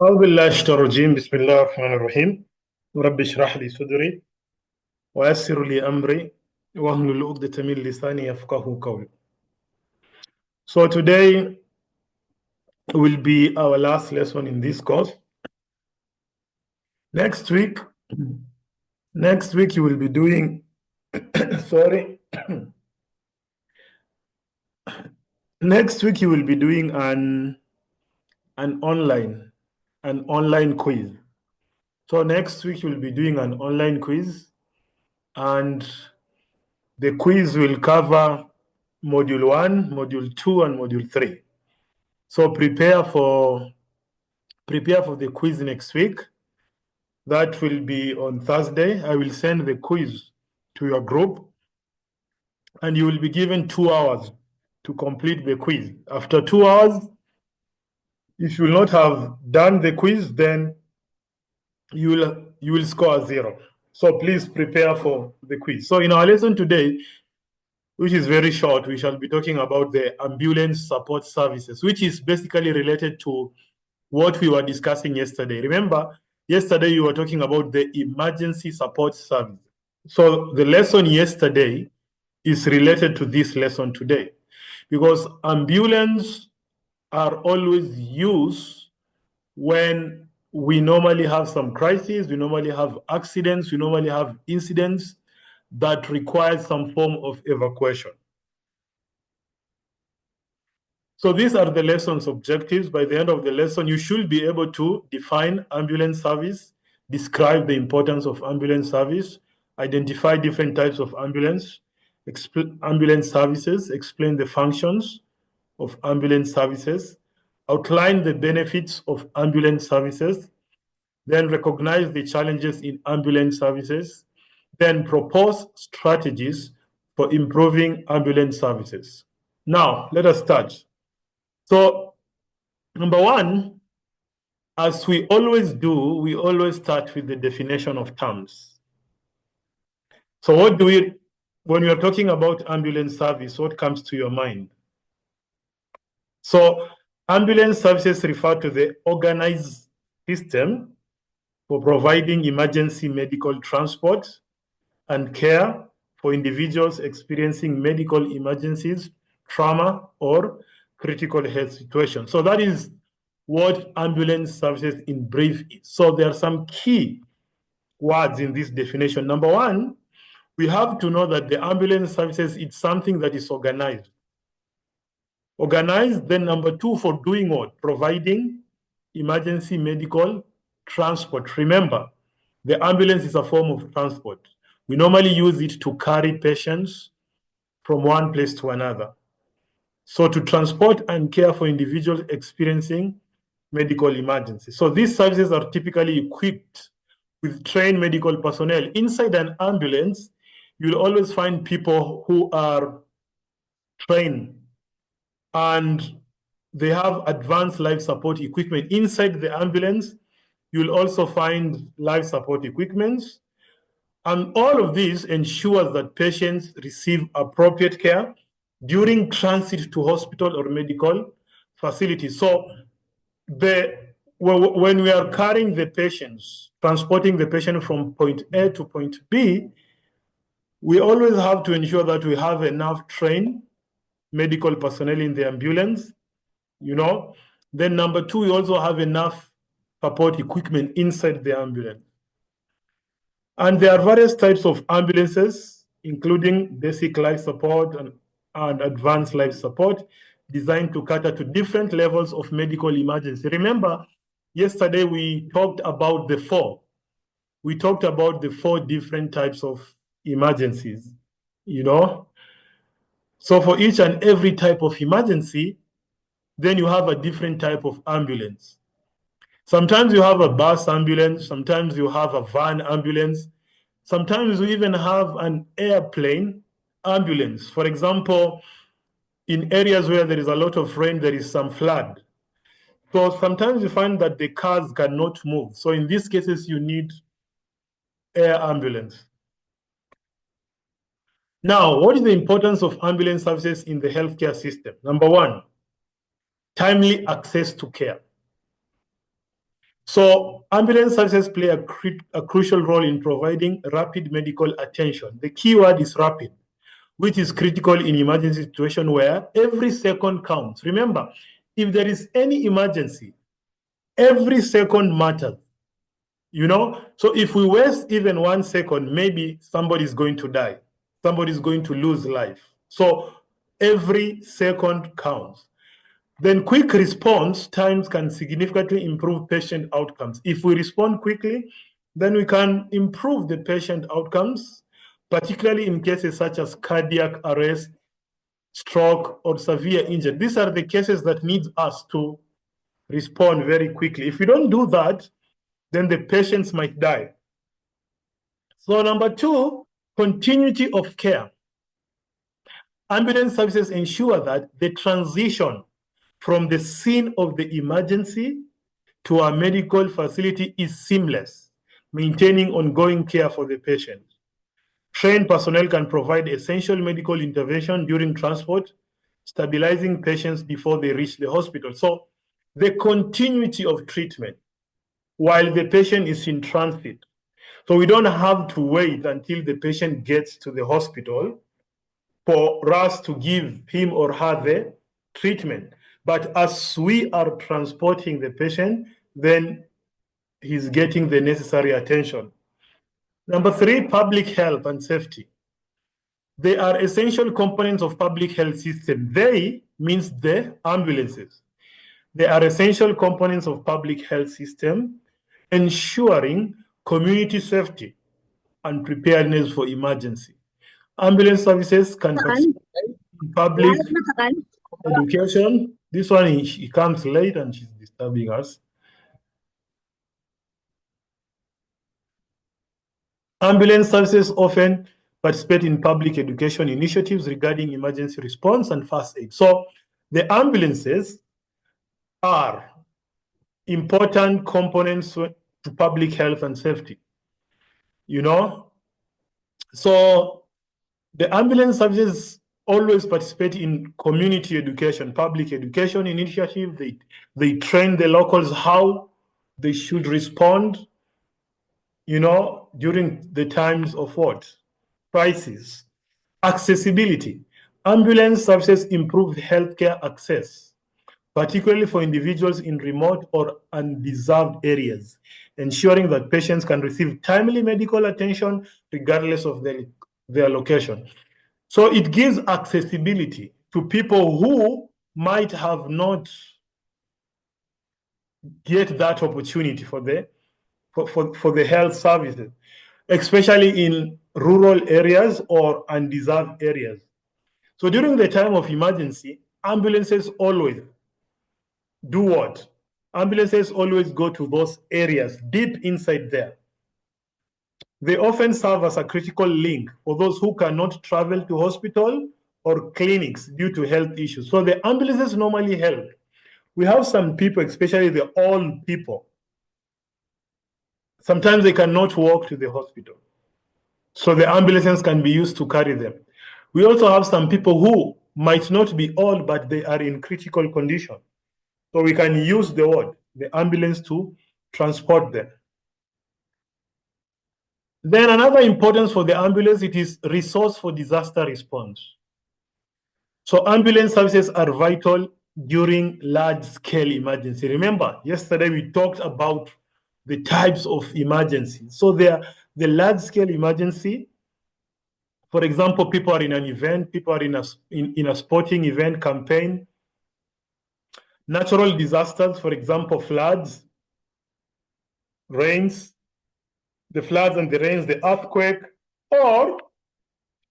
أعوذ بالله الشيطان الرجيم بسم الله الرحمن الرحيم رب اشرح لي صدري ويسر لي أمري واحلل عقدة من لساني يفقهوا قولي. So today will be our last lesson in this course. Next week you will be doing sorry. Next week you will be doing an online quiz. So next week you will be doing an online quiz, and the quiz will cover Module 1, Module 2, and Module 3. So prepare for the quiz next week. That will be on Thursday. I will send the quiz to your group, and you will be given 2 hours to complete the quiz. After 2 hours, if you will not have done the quiz, then you will score 0. So please prepare for the quiz. So in our lesson today, which is very short, we shall be talking about the ambulance support services, which is basically related to what we were discussing yesterday. Remember, yesterday you were talking about the emergency support service. So the lesson yesterday is related to this lesson today, because ambulance are always used when we normally have some crises, we normally have accidents, we normally have incidents that require some form of evacuation. So these are the lesson's objectives. By the end of the lesson, you should be able to define ambulance service, describe the importance of ambulance service, identify different types of ambulance services, explain the functions of ambulance services, outline the benefits of ambulance services, then recognize the challenges in ambulance services, then propose strategies for improving ambulance services. Now, let us start. So, number one, as we always do, we always start with the definition of terms. So when you're talking about ambulance service, what comes to your mind? So ambulance services refer to the organized system for providing emergency medical transport and care for individuals experiencing medical emergencies, trauma, or critical health situations. So that is what ambulance services in brief is. So there are some key words in this definition. Number one, we have to know that the ambulance services is something that is organized. Organized, then number two, for doing what? Providing emergency medical transport. Remember, the ambulance is a form of transport. We normally use it to carry patients from one place to another. So to transport and care for individuals experiencing medical emergencies. So these services are typically equipped with trained medical personnel. Inside an ambulance, you'll always find people who are trained and they have advanced life support equipment. Inside the ambulance, you'll also find life support equipment. And all of this ensures that patients receive appropriate care during transit to hospital or medical facilities. So when we are carrying the patients, transporting the patient from point A to point B, we always have to ensure that we have enough trained medical personnel in the ambulance, Then number two, we also have enough support equipment inside the ambulance. And there are various types of ambulances, including basic life support and advanced life support, designed to cater to different levels of medical emergency. Remember, yesterday we talked about the four. We talked about the 4 different types of emergencies, So for each and every type of emergency, then you have a different type of ambulance. Sometimes you have a bus ambulance, sometimes you have a van ambulance, sometimes you even have an airplane ambulance. For example, in areas where there is a lot of rain, there is some flood. So sometimes you find that the cars cannot move. So in these cases, you need air ambulance. Now, what is the importance of ambulance services in the healthcare system? Number one, timely access to care. So ambulance services play a crucial role in providing rapid medical attention. The key word is rapid, which is critical in emergency situation where every second counts. Remember, if there is any emergency, every second matters. You know, so if we waste even 1 second, maybe somebody is going to die, somebody is going to lose life. So every second counts. Then quick response times can significantly improve patient outcomes. If we respond quickly, then we can improve the patient outcomes, particularly in cases such as cardiac arrest, stroke, or severe injury. These are the cases that need us to respond very quickly. If we don't do that, then the patients might die. So number 2, continuity of care. Ambulance services ensure that the transition from the scene of the emergency to a medical facility is seamless, maintaining ongoing care for the patient. Trained personnel can provide essential medical intervention during transport, stabilizing patients before they reach the hospital. So the continuity of treatment while the patient is in transit. So we don't have to wait until the patient gets to the hospital for us to give him or her the treatment. But as we are transporting the patient, then he's getting the necessary attention. Number 3, public health and safety. They are essential components of public health system. They means the ambulances. They are essential components of public health system, ensuring community safety and preparedness for emergency. Ambulance services can participate in public education. This one, he comes late and she's disturbing us. Ambulance services often participate in public education initiatives regarding emergency response and first aid. So the ambulances are important components to public health and safety. You know, so the ambulance services always participate in community education, public education initiative. They train the locals how they should respond, you know, during the times of what? Crisis. Accessibility. Ambulance services improve healthcare access, particularly for individuals in remote or undeserved areas, ensuring that patients can receive timely medical attention regardless of their location. So it gives accessibility to people who might have not get that opportunity for the health services, especially in rural areas or undeserved areas. So during the time of emergency, ambulances always do what? Ambulances always go to those areas deep inside there. They often serve as a critical link for those who cannot travel to hospital or clinics due to health issues. So the ambulances normally help. We have some people, especially the old people. Sometimes they cannot walk to the hospital. So the ambulances can be used to carry them. We also have some people who might not be old, but they are in critical condition. So we can use the ambulance to transport them. Then another importance for the ambulance, it is resource for disaster response. So ambulance services are vital during large-scale emergency. Remember, yesterday we talked about the types of emergency. So the large-scale emergency, for example, people are in an event, people are in a sporting event campaign. Natural disasters, for example, floods, rains, the floods and the rains, the earthquake, or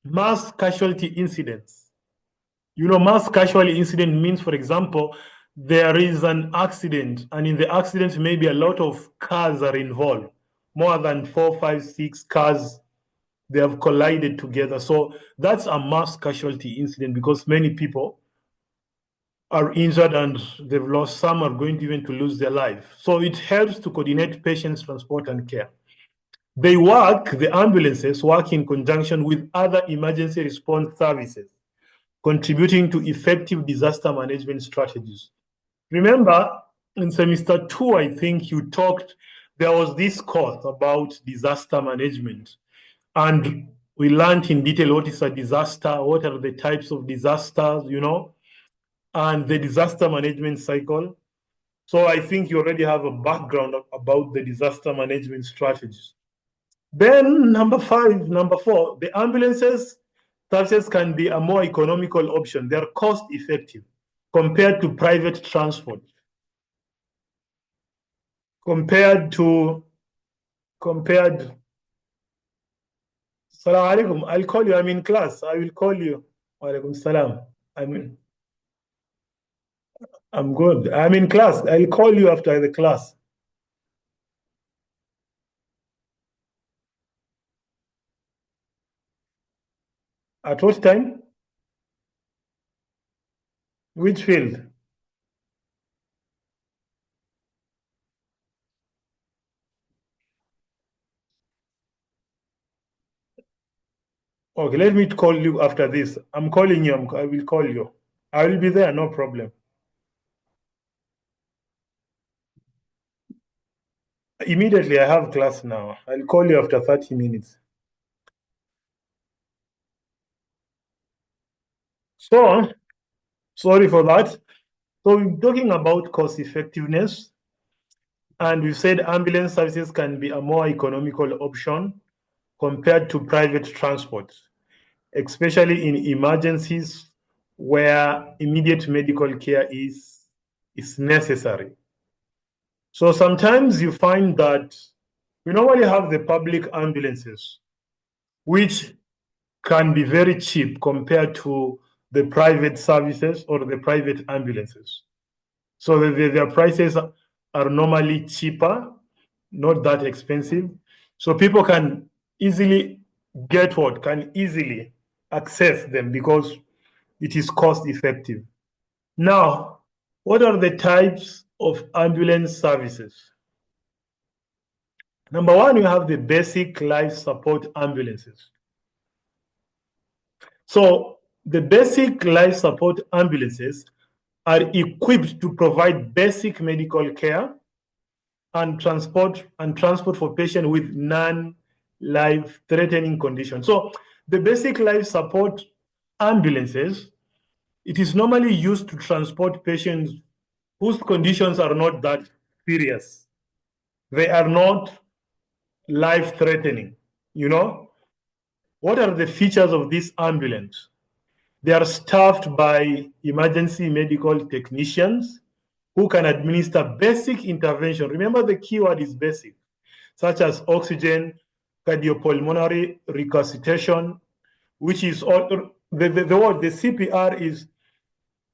mass casualty incidents. You know, mass casualty incident means, for example, there is an accident, and in the accident, maybe a lot of cars are involved, more than 4, 5, 6 cars, they have collided together. So that's a mass casualty incident because many people are injured and they've lost, some are going even to lose their life. So it helps to coordinate patients' transport and care. The ambulances work in conjunction with other emergency response services, contributing to effective disaster management strategies. Remember, in semester 2, I think you talked, there was this course about disaster management. And we learned in detail what is a disaster, what are the types of disasters, and the disaster management cycle. So I think you already have a background about the disaster management strategies. Then number 4, the ambulances services can be a more economical option. They're cost effective compared to private transport. Salam alaikum. I'll call you. I'm in class. I will call you. Alaikum salam. I'm good. I'm in class. I'll call you after the class. At what time? Which field? Okay, let me call you after this. I'm calling you. I will call you. I will be there, no problem. Immediately, I have class now. I'll call you after 30 minutes. So, sorry for that. So, we're talking about cost effectiveness, and we've said ambulance services can be a more economical option compared to private transport, especially in emergencies where immediate medical care is necessary. So sometimes you find that we normally have the public ambulances, which can be very cheap compared to the private services or the private ambulances. So their prices are normally cheaper, not that expensive. So people can easily can easily access them because it is cost effective. Now, what are the types of ambulance services? Number one, we have the basic life support ambulances. So the basic life support ambulances are equipped to provide basic medical care and transport for patients with non-life threatening conditions. So the basic life support ambulances, it is normally used to transport patients whose conditions are not that serious. They are not life threatening. What are the features of this ambulance? They are staffed by emergency medical technicians who can administer basic intervention. Remember, the keyword is basic, such as oxygen, cardiopulmonary resuscitation, which is all the word, the CPR is,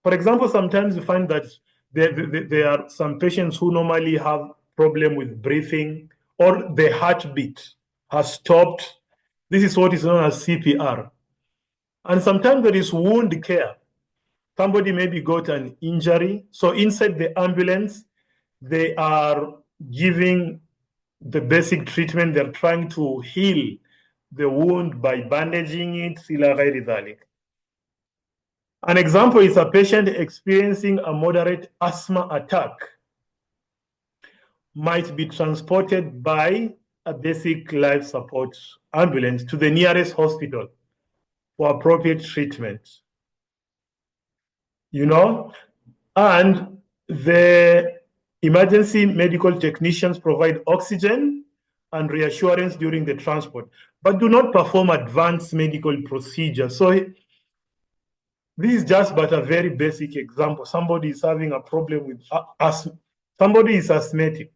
for example, sometimes you find that there are some patients who normally have problem with breathing or the heartbeat has stopped. This is what is known as CPR. And sometimes there is wound care. Somebody maybe got an injury. So inside the ambulance, they are giving the basic treatment. They're trying to heal the wound by bandaging it. An example is a patient experiencing a moderate asthma attack might be transported by a basic life support ambulance to the nearest hospital for appropriate treatment. And the emergency medical technicians provide oxygen and reassurance during the transport, but do not perform advanced medical procedures. So this is just but a very basic example. Somebody is having a problem with asthma. Somebody is asthmatic.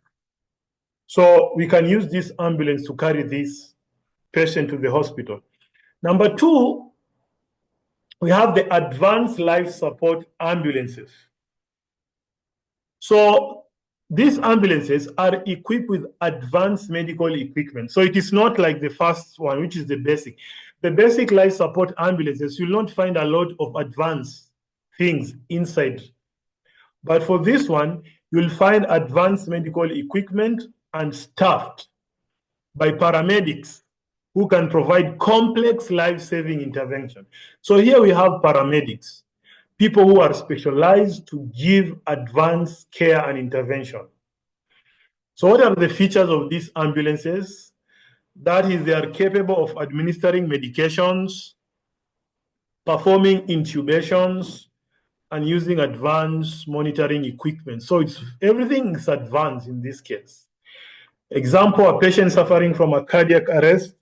So we can use this ambulance to carry this patient to the hospital. Number two, we have the advanced life support ambulances. So these ambulances are equipped with advanced medical equipment. So it is not like the first one, which is the basic. The basic life support ambulances, you'll not find a lot of advanced things inside. But for this one, you'll find advanced medical equipment and staffed by paramedics who can provide complex life-saving intervention. So here we have paramedics. people who are specialized to give advanced care and intervention. So what are the features of these ambulances? That is, they are capable of administering medications, performing intubations, and using advanced monitoring equipment. So everything is advanced in this case. Example, a patient suffering from a cardiac arrest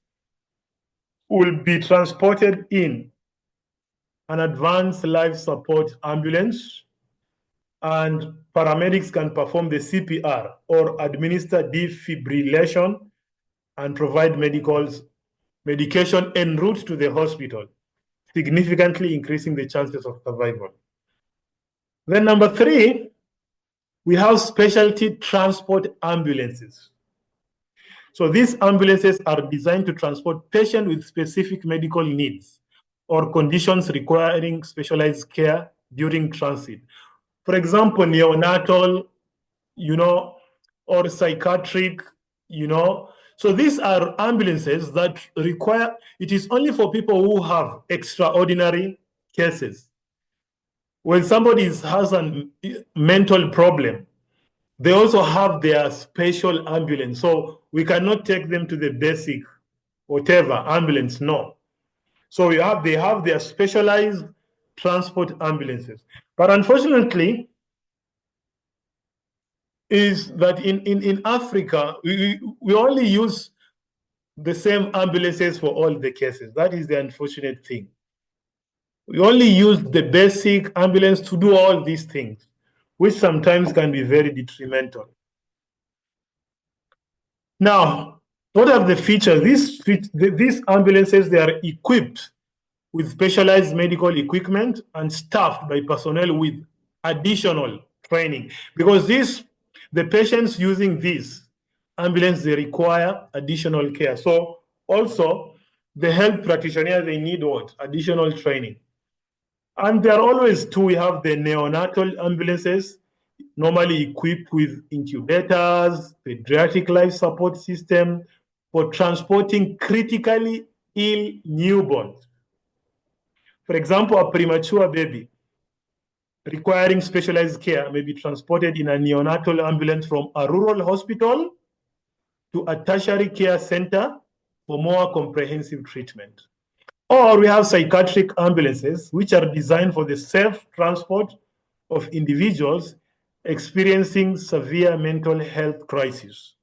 will be transported in an advanced life support ambulance, and paramedics can perform the CPR or administer defibrillation and provide medication en route to the hospital, significantly increasing the chances of survival. Then number 3, we have specialty transport ambulances. So these ambulances are designed to transport patients with specific medical needs or conditions requiring specialized care during transit. For example, neonatal, or psychiatric, So these are ambulances that require, it is only for people who have extraordinary cases. When somebody has a mental problem, they also have their special ambulance. So we cannot take them to the basic, whatever, ambulance, no. So they have their specialized transport ambulances. But unfortunately, is that in Africa, we only use the same ambulances for all the cases. That is the unfortunate thing. We only use the basic ambulance to do all these things, which sometimes can be very detrimental. Now, what are the features? These ambulances, they are equipped with specialized medical equipment and staffed by personnel with additional training, because the patients using this ambulance, they require additional care. So also the health practitioners, they need what? Additional training. And there are always two. We have the neonatal ambulances, normally equipped with incubators, pediatric life support system for transporting critically ill newborns. For example, a premature baby requiring specialized care may be transported in a neonatal ambulance from a rural hospital to a tertiary care center for more comprehensive treatment. Or we have psychiatric ambulances, which are designed for the safe transport of individuals experiencing severe mental health crises.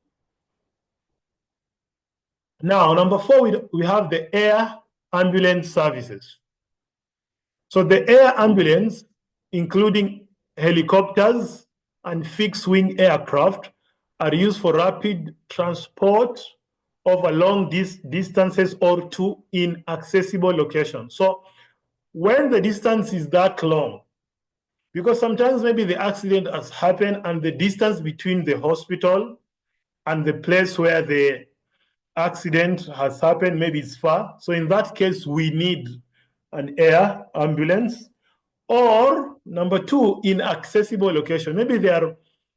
Now, number 4, we have the air ambulance services. So the air ambulance, including helicopters and fixed-wing aircraft, are used for rapid transport over long distances or to inaccessible locations. So when the distance is that long, because sometimes maybe the accident has happened and the distance between the hospital and the place where the accident has happened, maybe it's far. So in that case, we need an air ambulance. Or number 2, inaccessible location. Maybe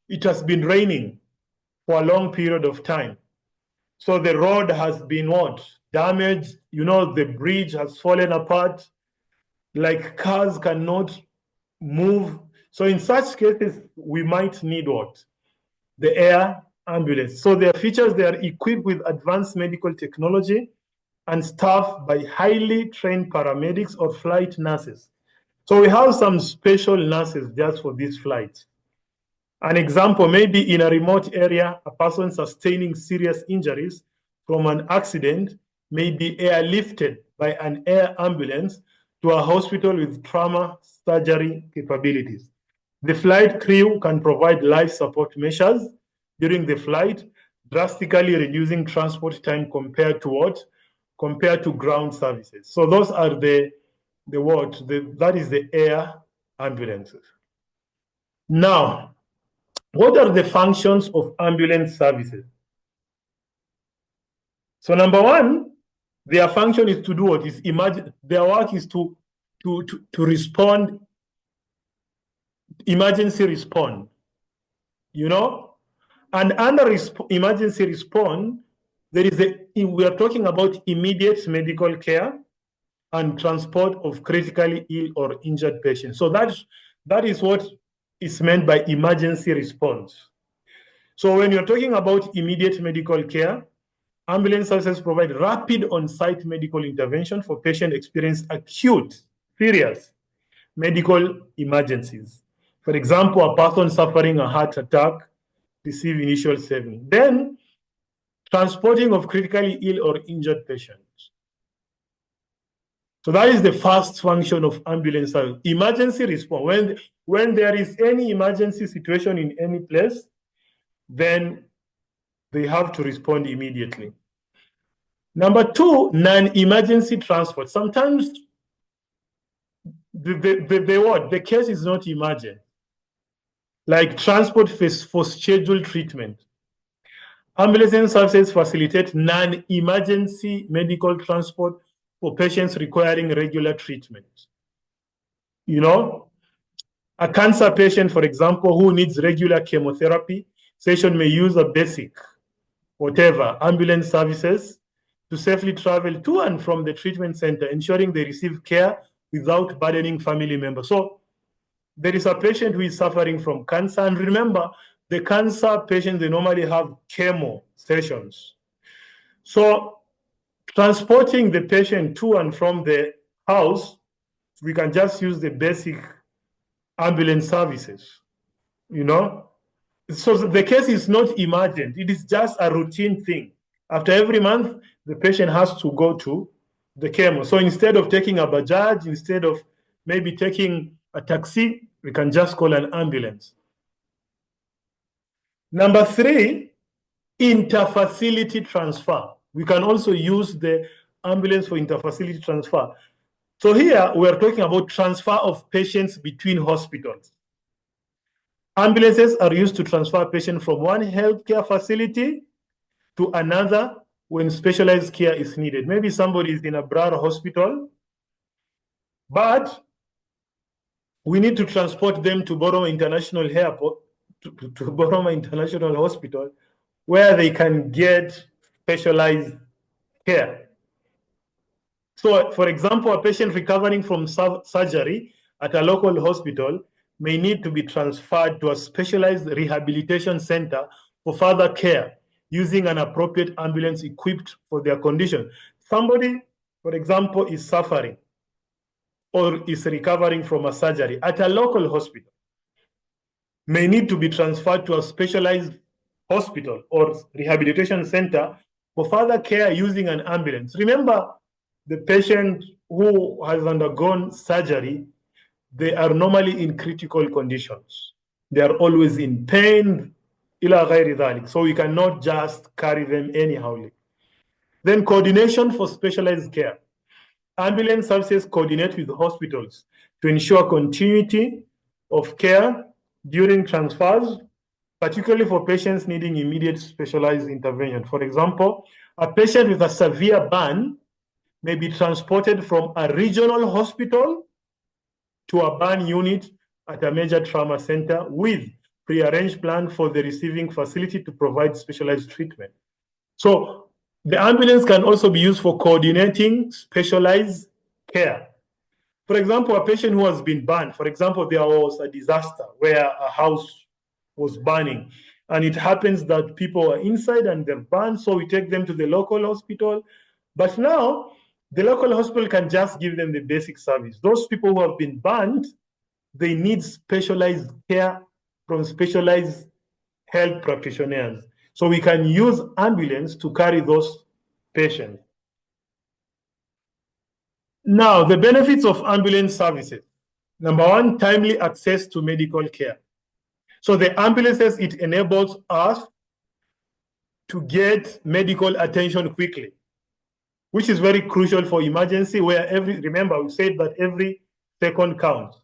it has been raining for a long period of time. So the road has been damaged. The bridge has fallen apart. Like cars cannot move. So in such cases, we might need the air ambulance. So their features, they are equipped with advanced medical technology and staffed by highly trained paramedics or flight nurses. So we have some special nurses just for these flights. An example, maybe in a remote area, a person sustaining serious injuries from an accident may be airlifted by an air ambulance to a hospital with trauma surgery capabilities. The flight crew can provide life support measures during the flight, drastically reducing transport time compared to ground services. So those are that is the air ambulances. Now, what are the functions of ambulance services? So number 1, their function is to do what is their work is to respond, emergency respond. And under emergency respond, we are talking about immediate medical care, and transport of critically ill or injured patients. So that is what is meant by emergency response. So when you're talking about immediate medical care, ambulance services provide rapid on-site medical intervention for patients experiencing acute, serious medical emergencies. For example, a person suffering a heart attack receive initial saving. Then, transporting of critically ill or injured patients. So that is the first function of ambulance service. Emergency response. When there is any emergency situation in any place, then they have to respond immediately. Number two, non-emergency transport. Sometimes the case is not emergent, like transport for scheduled treatment. Ambulance services facilitate non-emergency medical transport for patients requiring regular treatment. You know, a cancer patient, for example, who needs regular chemotherapy session may use a basic, whatever, ambulance services to safely travel to and from the treatment center, ensuring they receive care without burdening family members. So there is a patient who is suffering from cancer, and remember, the cancer patients, they normally have chemo sessions. So transporting the patient to and from the house, we can just use the basic ambulance services, you know? So the case is not emergent. It is just a routine thing. After every month, the patient has to go to the chemo. So instead of taking a Bajaj, instead of maybe taking a taxi, we can just call an ambulance. Number three, interfacility transfer. We can also use the ambulance for interfacility transfer. So here we are talking about transfer of patients between hospitals. Ambulances are used to transfer patients from one healthcare facility to another when specialized care is needed. Maybe somebody is in a broader hospital, but we need to transport them to Boroma International Airport, to Boroma International Hospital, where they can get specialized care. So, for example, a patient recovering from surgery at a local hospital may need to be transferred to a specialized rehabilitation center for further care using an appropriate ambulance equipped for their condition. Somebody, for example, is suffering or is recovering from a surgery at a local hospital, may need to be transferred to a specialized hospital or rehabilitation center for further care using an ambulance. Remember, the patient who has undergone surgery, they are normally in critical conditions. They are always in pain, so we cannot just carry them anyhow. Then coordination for specialized care. Ambulance services coordinate with hospitals to ensure continuity of care during transfers, particularly for patients needing immediate specialized intervention. For example, a patient with a severe burn may be transported from a regional hospital to a burn unit at a major trauma center with prearranged plan for the receiving facility to provide specialized treatment. So the ambulance can also be used for coordinating specialized care. For example, a patient who has been burned, for example, there was a disaster where a house was burning, and it happens that people are inside and they're burned, so we take them to the local hospital. But now, the local hospital can just give them the basic service. Those people who have been burned, they need specialized care from specialized health practitioners. So we can use ambulance to carry those patients. Now, the benefits of ambulance services. Number one, timely access to medical care. So the ambulances, it enables us to get medical attention quickly, which is very crucial for emergency, where remember, we said that every second counts.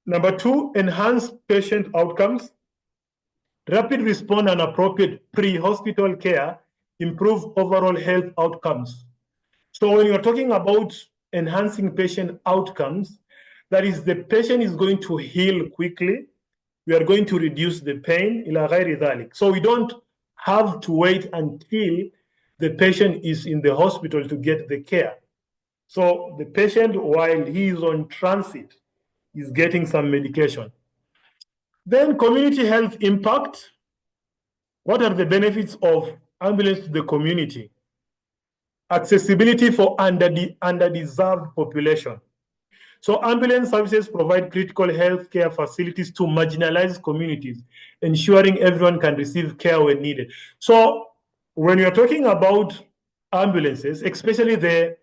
Number two, enhance patient outcomes. Rapid response and appropriate pre-hospital care improve overall health outcomes. So when you're talking about enhancing patient outcomes, that is, the patient is going to heal quickly. We are going to reduce the pain. So we don't have to wait until the patient is in the hospital to get the care. So the patient, while he is on transit, is getting some medication. Then community health impact. What are the benefits of ambulance to the community? Accessibility for underdeserved population. So ambulance services provide critical health care facilities to marginalized communities, ensuring everyone can receive care when needed. So when you're talking about ambulances, especially the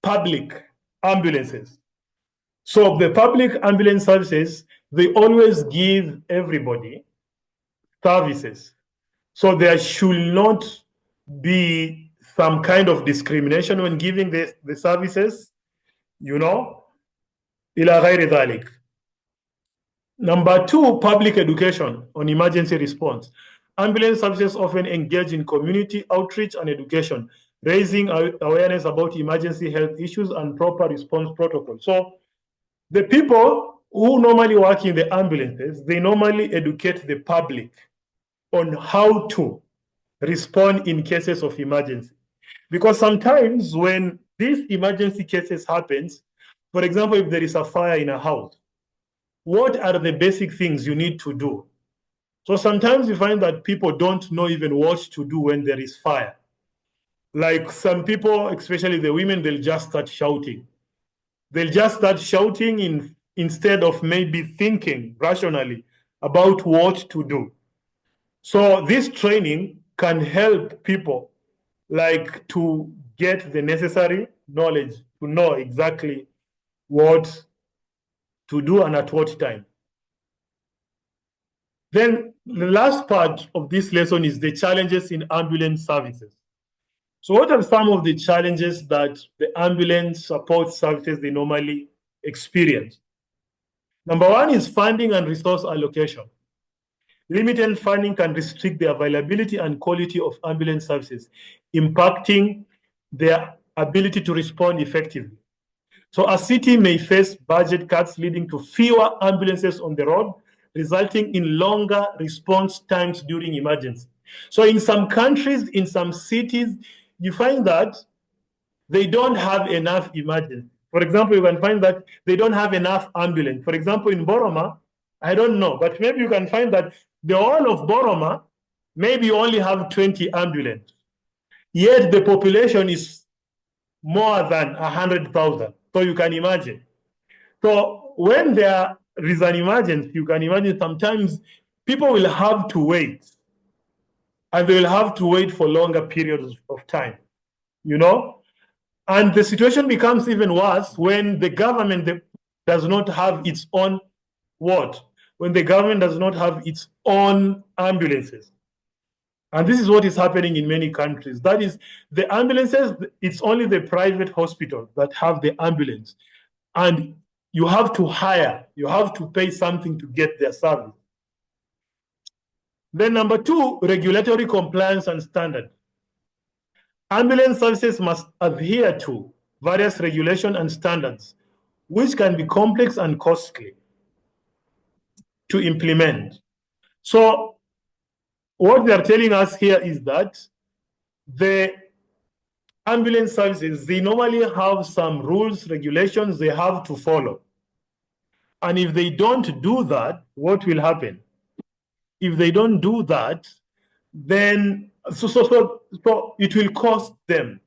public ambulances, so the public ambulance services, they always give everybody services. So there should not be some kind of discrimination when giving the services, you know, ila ghairi dhalik. Number two, public education on emergency response. Ambulance services often engage in community outreach and education, raising awareness about emergency health issues and proper response protocols. So the people who normally work in the ambulances, they normally educate the public on how to respond in cases of emergency. Because sometimes when these emergency cases happens, for example, if there is a fire in a house, what are the basic things you need to do? So sometimes you find that people don't know even what to do when there is fire. Like some people, especially the women, they'll just start shouting. They'll just start shouting instead of maybe thinking rationally about what to do. So this training can help people like to get the necessary knowledge to know exactly what to do and at what time. Then the last part of this lesson is the challenges in ambulance services. So what are some of the challenges that the ambulance support services they normally experience? Number one is funding and resource allocation. Limited funding can restrict the availability and quality of ambulance services, impacting their ability to respond effectively. So a city may face budget cuts leading to fewer ambulances on the road, resulting in longer response times during emergency. So in some countries, in some cities, you find that they don't have enough emergency. For example, you can find that they don't have enough ambulance. For example, in Boroma, I don't know, but maybe you can find that the whole of Boroma, maybe you only have 20 ambulance. Yet the population is more than 100,000. So you can imagine. So when there is an emergency, you can imagine sometimes people will have to wait. And they will have to wait for longer periods of time, you know? And the situation becomes even worse when the government does not have its own what? When the government does not have its own ambulances. And this is what is happening in many countries. That is, the ambulances, it's only the private hospitals that have the ambulance. And you have to hire, you have to pay something to get their service. Then number two, regulatory compliance and standard. Ambulance services must adhere to various regulations and standards, which can be complex and costly to implement. So what they are telling us here is that the ambulance services, they normally have some rules, regulations they have to follow. And if they don't do that, what will happen? If they don't do that, then so it will cost them.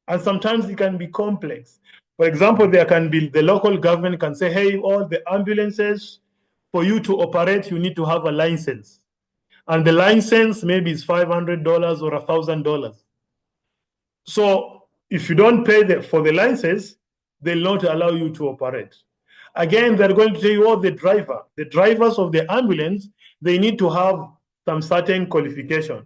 And sometimes it can be complex. For example, there can be the local government can say, hey, all the ambulances, for you to operate, you need to have a license. And the license maybe is $500 or $1,000. So if you don't pay for the license, they'll not allow you to operate. Again, they're going to tell you, oh, the drivers of the ambulance, they need to have some certain qualification.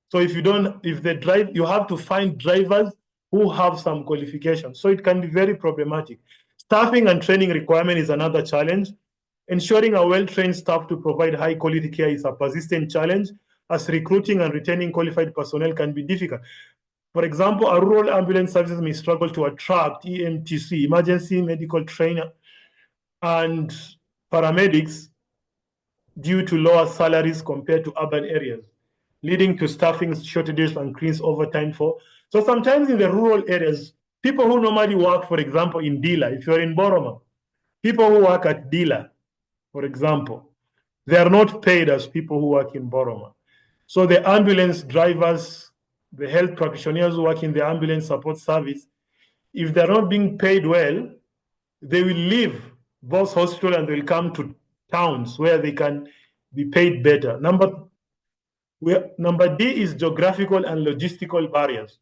So if you have to find drivers who have some qualification. So it can be very problematic. Staffing and training requirement is another challenge. Ensuring a well-trained staff to provide high-quality care is a persistent challenge, as recruiting and retaining qualified personnel can be difficult. For example, a rural ambulance services may struggle to attract EMTC, emergency medical trainer, and paramedics due to lower salaries compared to urban areas, leading to staffing shortages and increased overtime for. So sometimes in the rural areas, People who normally work, for example, in Dila, if you're in Boroma, people who work at Dila, for example, they are not paid as people who work in Boroma. So the ambulance drivers, the health practitioners who work in the ambulance support service, if they're not being paid well, they will leave those hospitals and they'll come to towns where they can be paid better. Number D is geographical and logistical barriers.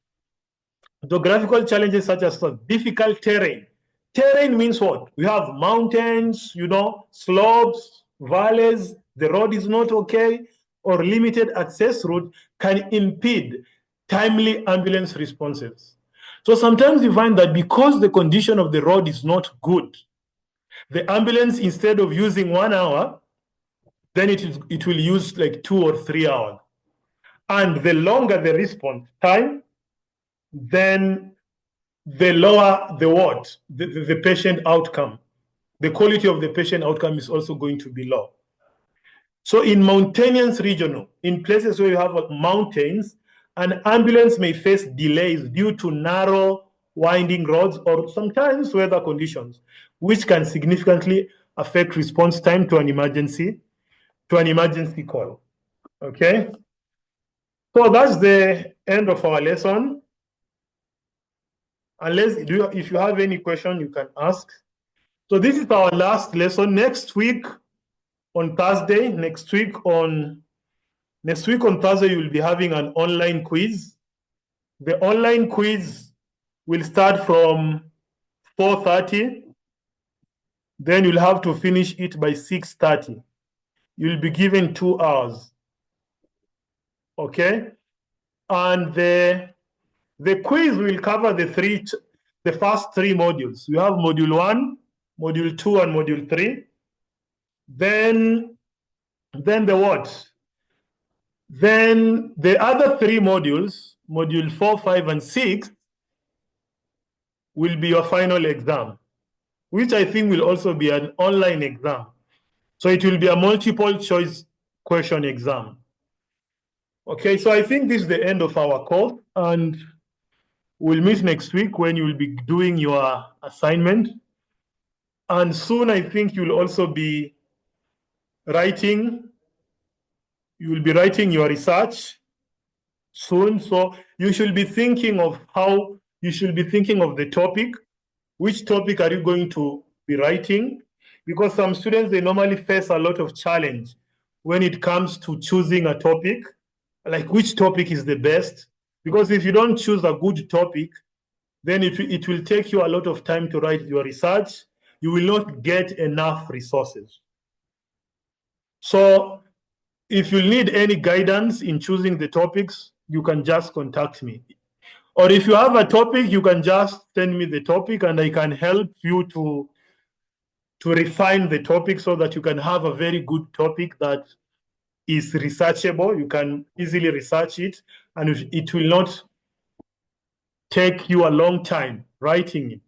Geographical challenges such as difficult terrain. Terrain means what? We have mountains, slopes, valleys, the road is not okay, or limited access route can impede timely ambulance responses. So sometimes you find that because the condition of the road is not good, the ambulance, instead of using 1 hour, then it will use like 2 or 3 hours. And the longer the response time, then the lower the patient outcome. The quality of the patient outcome is also going to be low. So in mountainous region, in places where you have mountains, an ambulance may face delays due to narrow, winding roads or sometimes weather conditions, which can significantly affect response time to an emergency call. Okay? So that's the end of our lesson. If you have any question, you can ask. So this is our last lesson. Next week on Thursday, you will be having an online quiz. The online quiz will start from 4:30. Then you'll have to finish it by 6:30. You'll be given 2 hours. Okay? And the quiz will cover the first 3 modules. You have module 1, module 2, and module 3. Then the what? Then the other 3 modules, module 4, 5, and 6, will be your final exam, which I think will also be an online exam. So it will be a multiple choice question exam. Okay, so I think this is the end of our call, and we'll meet next week when you'll be doing your assignment. And soon I think you'll also be writing your research soon. So you should be thinking of the topic. Which topic are you going to be writing? Because some students, they normally face a lot of challenge when it comes to choosing a topic, like which topic is the best. Because if you don't choose a good topic, then it will take you a lot of time to write your research. You will not get enough resources. So if you need any guidance in choosing the topics, you can just contact me. Or if you have a topic, you can just send me the topic and I can help you to refine the topic so that you can have a very good topic that is researchable. You can easily research it and it will not take you a long time writing it,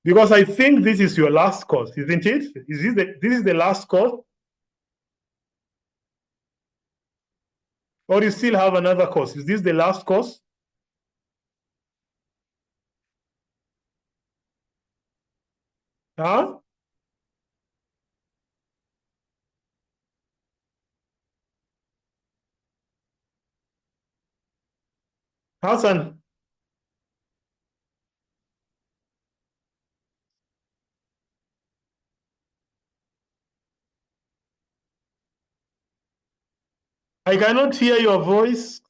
Because I think this is your last course, isn't it? This is the last course? Or you still have another course? Is this the last course? Huh? Hassan? I cannot hear your voice.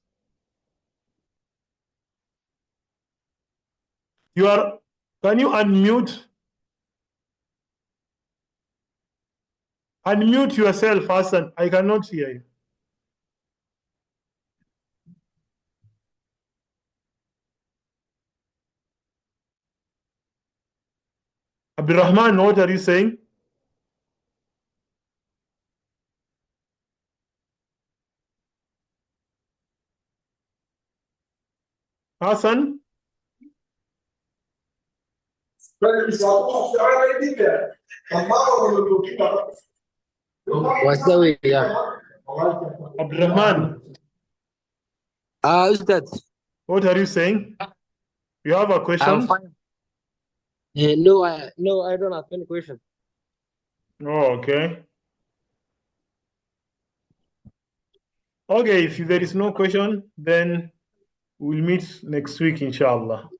Can you unmute? Unmute yourself, Hassan. I cannot hear you. Abdurrahman, what are you saying? Hassan? واسوي يا Abdurrahman, استاذ what are you saying? You have a I'm question? fine. No, I don't have any question. Oh, okay. Okay, if there is no question, then we'll meet next week, inshallah.